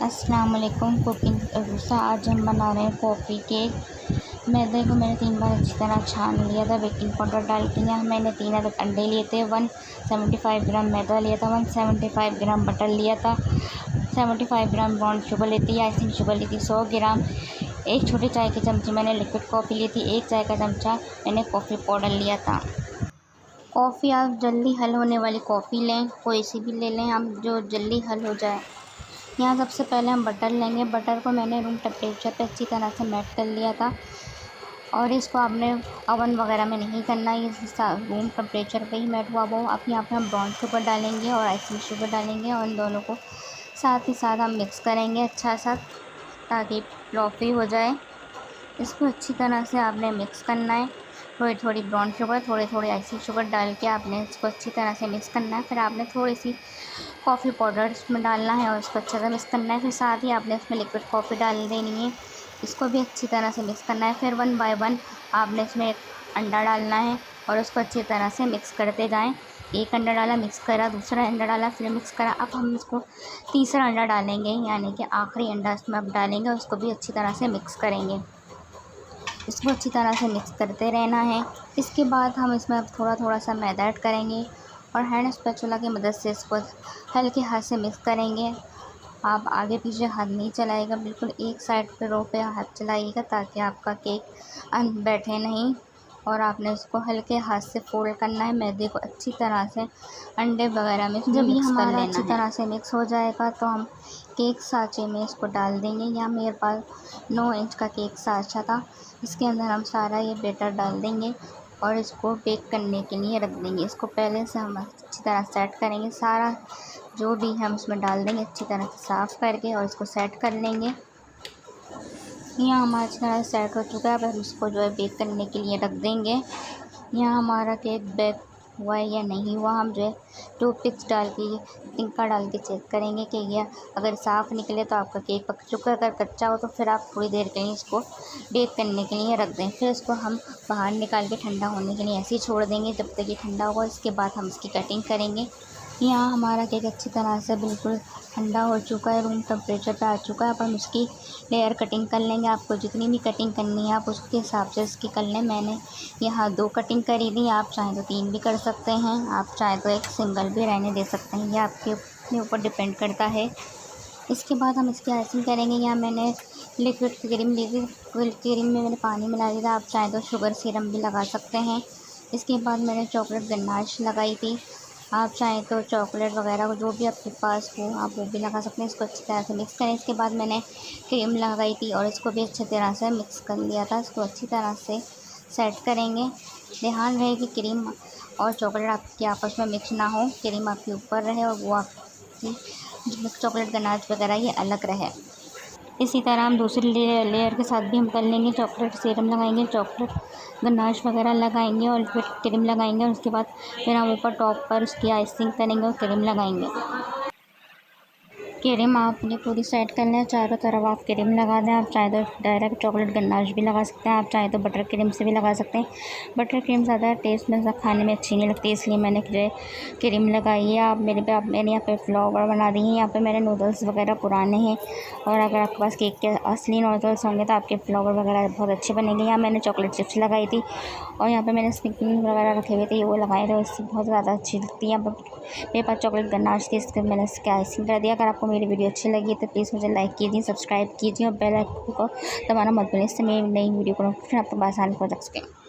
अस्सलाम वालेकुम। कुकिंग रूसा। आज हम बना रहे हैं कॉफ़ी केक। मैदे को मैंने 3 बार अच्छी तरह छान लिया था। बेकिंग पाउडर डाल के यहाँ मैंने 3 अदद अंडे लिए थे। 175 ग्राम मैदा लिया था। 175 ग्राम बटर लिया था। 75 ग्राम ब्राउन शुगर ली थी, आइसिंग शुगर ली थी 100 ग्राम। एक छोटी चाय की चमची मैंने लिक्विड कॉफ़ी ली थी। 1 चाय का चमचा मैंने कॉफ़ी पाउडर लिया था। कॉफ़ी आप जल्दी हल होने वाली कॉफ़ी लें, कोई सी भी ले लें आप जो जल्दी हल हो जाए। यहाँ सबसे पहले हम बटर लेंगे। बटर को मैंने रूम टेम्परेचर पे अच्छी तरह से मेल्ट कर लिया था और इसको आपने ओवन वगैरह में नहीं करना, ये रूम टेम्परेचर पे ही मेल्ट हुआ वो। अब यहाँ पे हम ब्राउन शुगर डालेंगे और आइसिंग शुगर डालेंगे और इन दोनों को साथ ही साथ हम मिक्स करेंगे अच्छा सा, ताकि फ्लॉफी हो जाए। इसको अच्छी तरह से आपने मिक्स करना है। थोड़ी थोड़ी ब्राउन शुगर, थोड़ी थोड़ी आइसिंग शुगर डाल के आपने इसको अच्छी तरह से मिक्स करना है। फिर आपने थोड़ी सी कॉफ़ी पाउडर इसमें डालना है और इसको अच्छे से मिक्स करना है। फिर साथ ही आपने इसमें लिक्विड कॉफ़ी डाल देनी है, इसको भी अच्छी तरह से मिक्स करना है। फिर 1 बाय 1 आपने इसमें एक अंडा डालना है और उसको अच्छी तरह से मिक्स करते जाएं। एक अंडा डाला, मिक्स करा, दूसरा अंडा डाला, फिर मिक्स करा। अब हम इसको तीसरा अंडा डालेंगे, यानी कि आखिरी अंडा इसमें अब डालेंगे और उसको भी अच्छी तरह से मिक्स करेंगे। इसको अच्छी तरह से मिक्स करते रहना है। इसके बाद हम इसमें अब थोड़ा थोड़ा सा मैदा ऐड करेंगे और हैंड स्पैचुला की मदद से इसको हल्के हाथ से मिक्स करेंगे। आप आगे पीछे हाथ नहीं चलाइएगा, बिल्कुल एक साइड पे रो पे हाथ चलाइएगा ताकि आपका केक बैठे नहीं। और आपने इसको हल्के हाथ से फोल्ड करना है मैदे को अच्छी तरह से अंडे वगैरह में जब ये हमारा अच्छी तरह से मिक्स हो जाएगा तो हम केक साँचे में इसको डाल देंगे। यहाँ मेरे पास 9 इंच का केक साँचा था, इसके अंदर हम सारा ये बैटर डाल देंगे और इसको बेक करने के लिए रख देंगे। इसको पहले से हम अच्छी तरह सेट करेंगे, सारा जो भी हम इसमें डाल देंगे अच्छी तरह से साफ़ करके और इसको सेट कर लेंगे। यहाँ हमारा अच्छी तरह सेट हो चुका है। अब हम इसको जो है बेक करने के लिए रख देंगे। यहाँ हमारा केक बेक हुआ है या नहीं हुआ, हम जो है टूथपिक्स डाल के तिनका डाल के चेक करेंगे कि यह अगर साफ़ निकले तो आपका केक पक चुका है। अगर कच्चा हो तो फिर आप थोड़ी देर के लिए इसको बेक करने के लिए रख दें। फिर इसको हम बाहर निकाल के ठंडा होने के लिए ऐसे ही छोड़ देंगे जब तक ये ठंडा होगा। इसके बाद हम इसकी कटिंग करेंगे। यहाँ हमारा केक अच्छी तरह से बिल्कुल ठंडा हो चुका है, रूम टेम्परेचर पे आ चुका है। अब हम इसकी लेयर कटिंग कर लेंगे। आपको जितनी भी कटिंग करनी है आप उसके हिसाब से इसकी कर लें। मैंने यहाँ 2 कटिंग करी थी, आप चाहें तो 3 भी कर सकते हैं, आप चाहें तो एक सिंगल भी रहने दे सकते हैं, ये आपके अपने ऊपर डिपेंड करता है। इसके बाद हम इसकी आइसिंग करेंगे। यहाँ मैंने लिक्विड क्रीम ली थी, क्रीम में मैंने पानी मिला दिया था, आप चाहें तो शुगर सिरप भी लगा सकते हैं। इसके बाद मैंने चॉकलेट गनाश लगाई थी, आप चाहें तो चॉकलेट वगैरह को जो भी आपके पास हो आप वो भी लगा सकते हैं। इसको अच्छी तरह से मिक्स करें। इसके बाद मैंने क्रीम लगाई थी और इसको भी अच्छी तरह से मिक्स कर लिया था। इसको अच्छी तरह से सेट करेंगे। ध्यान रहे कि क्रीम और चॉकलेट आपकी आपस में मिक्स ना हो, क्रीम आपके ऊपर रहे और वो आपकी चॉकलेट गनाश वगैरह ये अलग रहे। इसी तरह हम दूसरी लेयर के साथ भी हम कर लेंगे। चॉकलेट सीरम लगाएंगे, चॉकलेट गनाश वगैरह लगाएंगे और फिर क्रीम लगाएंगे और उसके बाद फिर हम ऊपर टॉप पर उसकी आइसिंग करेंगे और क्रीम लगाएंगे। क्रीम आपने पूरी सेट करना है, चारों तरफ आप क्रीम लगा दें। आप चाहे तो डायरेक्ट चॉकलेट गनाश भी लगा सकते हैं, आप चाहे तो बटर क्रीम से भी लगा सकते हैं। बटर क्रीम ज़्यादा टेस्ट में खाने में अच्छी नहीं लगती, इसलिए मैंने जो क्रीम लगाई है। मैंने यहाँ पे फ्लावर बना दी है। यहाँ पे मेरे नूडल्स वगैरह पुराने हैं और अगर आपके पास केक के असली नूडल्स होंगे तो आपके फ्लावर वगैरह बहुत अच्छे बनेंगे। यहाँ मैंने चॉकलेट चिप्स लगाई थी और यहाँ पर मैंने स्निकिंग वगैरह रखे हुए थे, वो लगाए थे, इससे बहुत ज़्यादा अच्छी लगती है। यहाँ पर मेरे पास चॉकलेट गनाश थी, इसके मैंने इसके आइसिंग कर दिया। अगर आपको मेरी वीडियो अच्छी लगी तो प्लीज़ मुझे लाइक कीजिए, सब्सक्राइब कीजिए और बेल आइकन को दबाना मत भूलिए, इससे मेरी नई वीडियो को नोटिफिकेशन आपके पास आसानी पहुँच सके।